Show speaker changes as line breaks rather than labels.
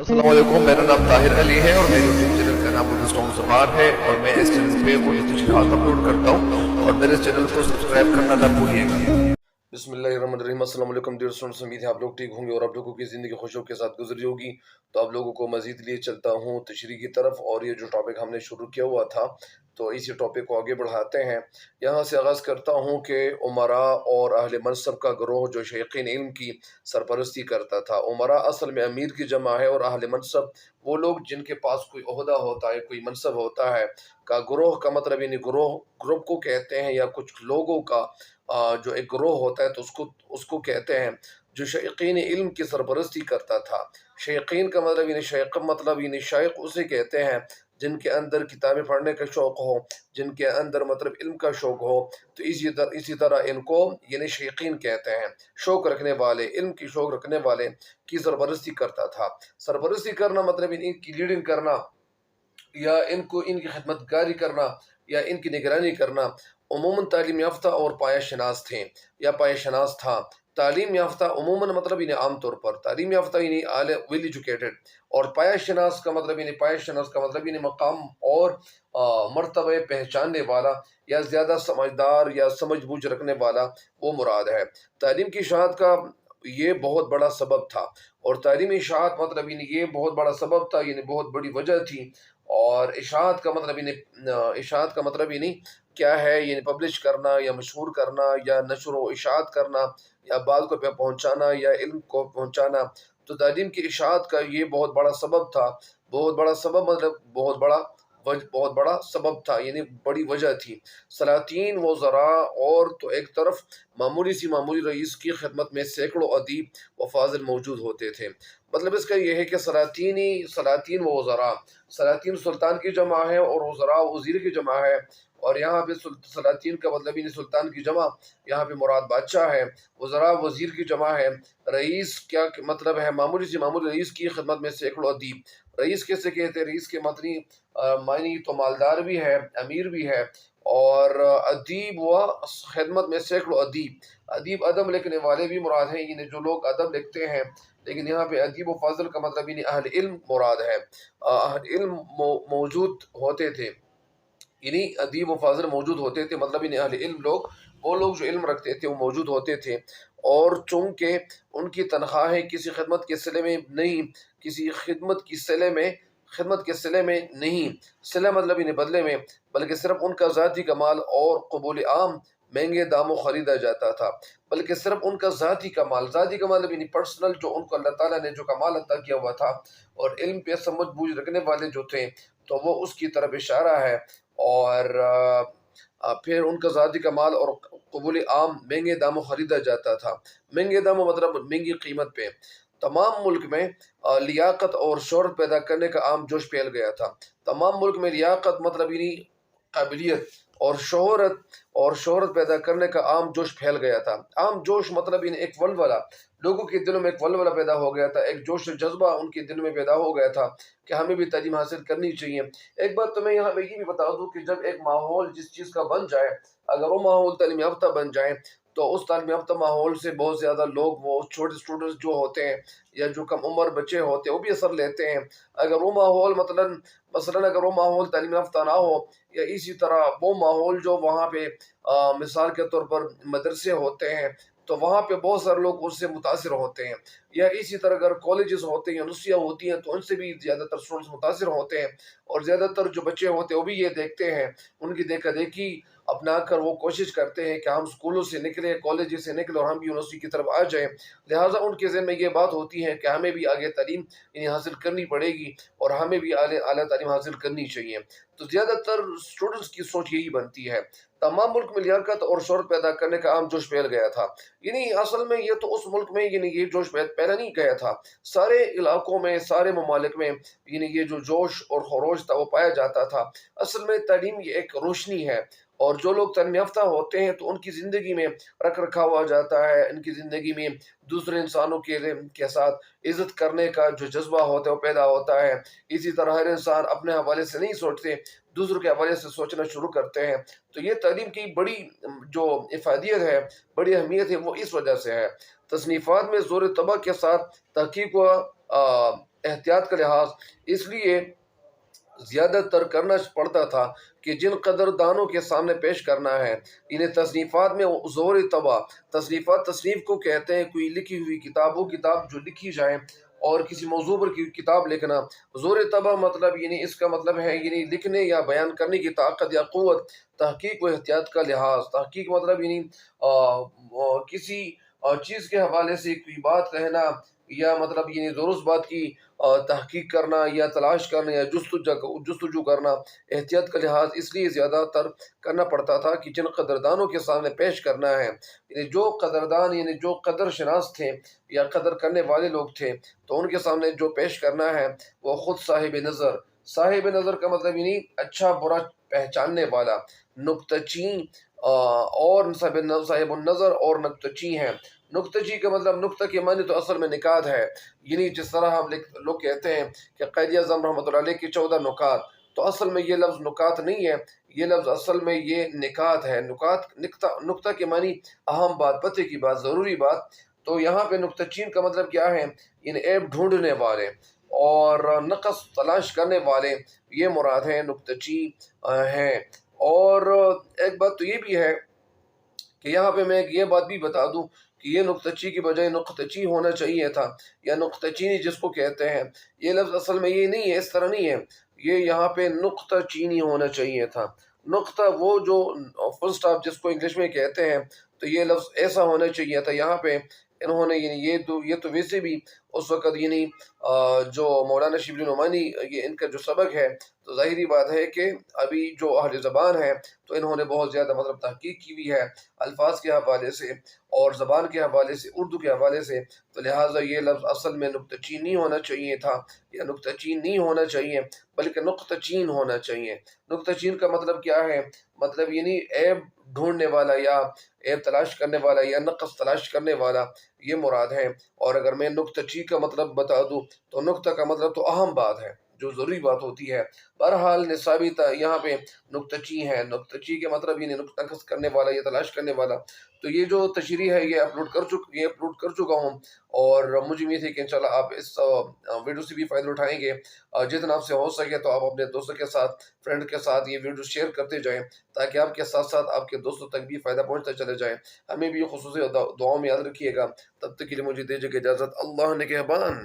अस्सलाम वालेकुम, मेरा नाम ताहिर अली है और मेरे यूट्यूब चैनल का नाम उर्दू सॉन्ग ज़ुबान है और मैं इस चैनल पे उर्दू तशरीहात अपलोड करता हूँ और मेरे चैनल को सब्सक्राइब करना ना भूलिएगा। बिस्मिल्लाहिर्रहमानिर्रहीम। अस्सलाम वालेकुम डियर स्टूडेंट्स, उम्मीद है आप लोग ठीक होंगे और आप लोगों की ज़िंदगी खुशियों के साथ गुजरी होगी। तो आप लोगों को मज़ीद लिए चलता हूँ तशरीह की तरफ और ये जो टॉपिक हमने शुरू किया हुआ था तो इसी टॉपिक को आगे बढ़ाते हैं। यहाँ से आगाज़ करता हूँ कि उमरा और अहले मनसब का ग्रोह जो शैख़ीन इल्म की सरपरस्ती करता था। उमरा असल में अमीर की जमा है और अहले मनसब वो लोग जिनके पास कोई ओहदा होता है, कोई मनसब होता है। का ग्रोह का मतलब यानी ग्रोह ग्रुप को कहते हैं या कुछ लोगों का जो एक ग्रोह होता है तो उसको उसको कहते हैं जो शैक़ीन इल्म की सरपरस्ती करता था। शैक़ीन का मतलब यानी शैख़ मतलब यानी शाइख उसे कहते हैं जिनके अंदर किताबें पढ़ने का शौक़ हो, जिनके अंदर मतलब इल्म का शौक़ हो। तो इसी तरह इनको यानी शैक़ीन कहते हैं। शौक़ रखने वाले, इल्म की शौक़ रखने वाले की सरपरस्ती करता था। सरपरस्ती करना मतलब इनकी लीडिंग करना या इनको इनकी खिदमतगारी करना या इनकी निगरानी करना। उमूमन तालीम याफ्ता और पाया शनास थे या पाया शनास था। तालीम याफ्ता उमूमन मतलब इन्हें आम तौर पर तालीम याफ्ता यानी आले वेल एजुकेटेड और पाया शनास का मतलब इन्हें मकाम और मर्तबे पहचानने वाला या ज़्यादा समझदार या समझ बूझ रखने वाला वो मुराद है। तालीम की शहादत का ये बहुत बड़ा सबब था और तालीमी इशाअत मतलब ये बहुत बड़ा सबब था, यानी बहुत बड़ी वजह थी। और इशाअत का मतलब क्या है, यानी पब्लिश करना या मशहूर करना या नशर व इशाअत करना या बात को पहुंचाना या इल्म को पहुंचाना। तो तालीम की इशाअत का ये बहुत बड़ा सबब था। बहुत बड़ा सबब मतलब बहुत बड़ा सबब था यानी बड़ी वजह थी। सलातीन वज़रा और तो एक तरफ मामूली रईस की खिदमत में सैकड़ों अदीब व फाजिल मौजूद होते थे। मतलब इसका यह है कि सलातीन व वज़रा, सलातीन सुल्तान की जमा है और वज़रा वज़ीर की जमा है। और यहाँ पे सलातीन का मतलब ही सुल्तान की जमा, यहाँ पे मुराद बादशाह है। वज़रा वज़ीर की जमा है। रईस क्या मतलब है, मामूली रईस की खिदमत में सैकड़ों अदीब। रईस कैसे कहते हैं, रईस के मानी तो मालदार भी है, अमीर भी है। और अदीब व खिदमत में सैकड़ों अदीब, अदीब अदब लिखने वाले भी मुराद हैं, यानी जो लोग अदब लिखते हैं। लेकिन यहाँ पे अदीब व फाजिल का मतलब यानी अहल इल्म मुराद है। अहल इल्म मौजूद होते थे, यानी अदीब व फाजिल मौजूद होते थे मतलब यानी अहल इल्म लोग, वो लोग जो इल्म रखते थे वो मौजूद होते थे। और चूंकि उनकी तनख्वाहें किसी खिदमत के सिले में नहीं, किसी खिदमत के सिले में नहीं, सिला मतलब इन्हें बदले में, बल्कि सिर्फ उनका ज़ाती कमाल और कबूल आम महंगे दामों खरीदा जाता था। बल्कि सिर्फ उनका ज़ाती कमाल यानी पर्सनल, जो उनको अल्लाह ताला ने जो कमाल अता किया हुआ था और इल्म पे समझ बूझ रखने वाले जो थे तो वो उसकी तरफ इशारा है। और फिर उनका ज़ाती कमाल और कबूल आम महंगे दामों खरीदा जाता था। महंगे दामों मतलब महंगी कीमत पे। तमाम मुल्क में लियाकत और शोहरत पैदा करने का आम जोश फैल गया था। तमाम मुल्क में लियाकत मतलब यानी काबिलियत और शोहरत पैदा करने का आम जोश फैल गया था। आम जोश मतलब इन एक वलवला, लोगों के दिलों में एक वलवला पैदा हो गया था, एक जोश जज्बा उनके दिल में पैदा हो गया था कि हमें भी तालीम हासिल करनी चाहिए। एक बात तो मैं यहाँ पे ये भी बता दूं कि जब एक माहौल जिस चीज़ का बन जाए, अगर वो माहौल तालीम याफ्ता बन जाए तो उस तालीम याफ्ता माहौल से बहुत ज़्यादा लोग, वो छोटे स्टूडेंट्स जो होते हैं या जो कम उम्र बच्चे होते हैं वो भी असर लेते हैं। अगर वो माहौल मसलन अगर वो माहौल तालीम याफ्ता ना हो या इसी तरह वो माहौल जो वहाँ पे मिसाल के तौर पर मदरसे होते हैं तो वहाँ पे बहुत सारे लोग उससे मुतासिर होते हैं। या इसी तरह अगर कॉलेजेस होते हैं, यूनिवर्सिटियाँ होती हैं तो उनसे भी ज़्यादातर स्टूडेंट्स मुतासिर होते हैं। और ज़्यादातर जो बच्चे होते हैं वो भी ये देखते हैं, उनकी देखा देखी अपना कर वो कोशिश करते हैं कि हम स्कूलों से निकले, कॉलेज से निकले और हम भी यूनिवर्सिटी की तरफ आ जाएं। लिहाजा उनके ज़हन में ये बात होती है कि हमें भी आगे तालीम इन्हें हासिल करनी पड़ेगी और हमें भी आला तालीम हासिल करनी चाहिए। तो ज़्यादातर स्टूडेंट्स की सोच यही बनती है। तमाम मुल्क में लियाकत और शोहरत पैदा करने का आम जोश फैल गया था। यानी असल में ये तो उस मुल्क में यानी ये जोश पहले नहीं गया था, सारे इलाकों में, सारे ममालिक में यानी ये जो जोश और खरोश था वो पाया जाता था। असल में तालीम ये एक रोशनी है और जो लोग तालीम याफ्ता होते हैं तो उनकी ज़िंदगी में रख रखाव आ जाता है, इनकी ज़िंदगी में दूसरे इंसानों के साथ इज़्ज़त करने का जो जज्बा होता है वो पैदा होता है। इसी तरह हर इंसान अपने हवाले से नहीं सोचते, दूसरों के हवाले से सोचना शुरू करते हैं। तो ये तालीम की बड़ी जो इफ़ादियत है, बड़ी अहमियत है, वो इस वजह से है। तसनीफ़ात में ज़ोर तबा के साथ तहकीक व احتیاط کا لحاظ اس لیے زیادہ تر کرنا پڑتا تھا کہ جن قدردانوں کے سامنے پیش کرنا ہے، انہیں تصنیفات میں زور طبع، تصنیفات تصنیف کو کہتے ہیں کوئی لکھی ہوئی کتاب، وہ کتاب جو لکھی جائے، اور کسی موضوع پر کی کتاب لکھنا۔ زور طبع مطلب اس کا مطلب ہے لکھنے یا بیان کرنے کی طاقت یا قوت۔ تحقیق و احتیاط کا لحاظ، تحقیق مطلب کسی چیز کے حوالے سے کوئی بات کہنا، یا مطلب درست بات کی تحقیق کرنا یا تلاش کرنا یا جستجو کرنا۔ احتیاط کا لحاظ اس لیے زیادہ تر کرنا پڑتا تھا کہ جن قدردانوں کے سامنے پیش کرنا ہے، جو قدردان جو قدر شناس تھے یا قدر کرنے والے لوگ تھے، تو ان کے سامنے جو پیش کرنا ہے وہ خود صاحب نظر۔ صاحب نظر کا مطلب اچھا برا پہچاننے والا، نکتہ چین اور صاحب النظر اور نکتہ چین ہے۔ نکتہ چی کا مطلب، نکتہ کے معنی تو اصل میں نکات ہے، جس طرح ہم لوگ کہتے ہیں کہ قائد اعظم رحمۃ اللہ علیہ کی 14 نکات، تو اصل میں یہ لفظ نکات نہیں ہے، یہ لفظ اصل میں یہ نکات ہے۔ نکتہ کے معنی اہم بات، پتے کی بات، ضروری بات۔ تو یہاں پہ نکتہ چین کا مطلب کیا ہے؟ عیب ڈھونڈنے والے اور نقص تلاش کرنے والے، یہ مراد ہے نکتہ چین ہیں۔ اور ایک بات تو یہ بھی ہے کہ یہاں پہ میں یہ بات بھی بتا دوں کہ یہ نکتہ چی کی بجائے نقطہ چی ہونا چاہیے تھا، یا نقطہ چینی جس کو کہتے ہیں، یہ لفظ اصل میں یہ نہیں ہے، اس طرح نہیں ہے، یہ یہاں پہ نقطہ چینی ہونا چاہیے تھا۔ نقطہ وہ جو فل سٹاپ جس کو انگلش میں کہتے ہیں، تو یہ لفظ ایسا ہونا چاہیے تھا۔ یہاں پہ انہوں نے یہ تو ویسے بھی اس وقت جو مولانا شبلی نعمانی یہ ان کا جو سبق ہے، تو ظاہری بات ہے کہ ابھی جو اہل زبان ہے تو انہوں نے بہت زیادہ مطلب تحقیق کی ہوئی ہے الفاظ کے حوالے سے اور زبان کے حوالے سے، اردو کے حوالے سے، تو لہٰذا یہ لفظ اصل میں نکتہ چین نہیں ہونا چاہیے تھا، یا نکتہ چین نہیں ہونا چاہیے بلکہ نقطہ چین ہونا چاہیے۔ نقطہ چین کا مطلب کیا ہے؟ مطلب عیب ڈھونڈنے والا یا عیب تلاش کرنے والا یا نقص تلاش کرنے والا، یہ مراد ہے۔ اور اگر میں نقطہ چین کا مطلب بتا دوں تو نقطہ کا مطلب تو اہم بات ہے، جو ضروری بات ہوتی ہے۔ بہرحال نصابی یہاں پہ نکتہ چین ہے، نکتہ چین کے مطلب نقص کرنے والا یا تلاش کرنے والا۔ تو یہ جو تشریح ہے یہ اپلوڈ کر چکا ہوں، اور مجھے امید ہے کہ انشاءاللہ آپ اس ویڈیو سے بھی فائدہ اٹھائیں گے۔ جتنا آپ سے ہو سکے تو آپ اپنے دوستوں کے ساتھ، فرینڈ کے ساتھ یہ ویڈیو شیئر کرتے جائیں، تاکہ آپ کے ساتھ ساتھ آپ کے دوستوں تک بھی فائدہ پہنچتا چلے جائے۔ ہمیں بھی خصوصی دعاؤں میں یاد رکھیے گا۔ تب تک کے لیے مجھے دیجیے اجازت۔ اللہ نگہبان۔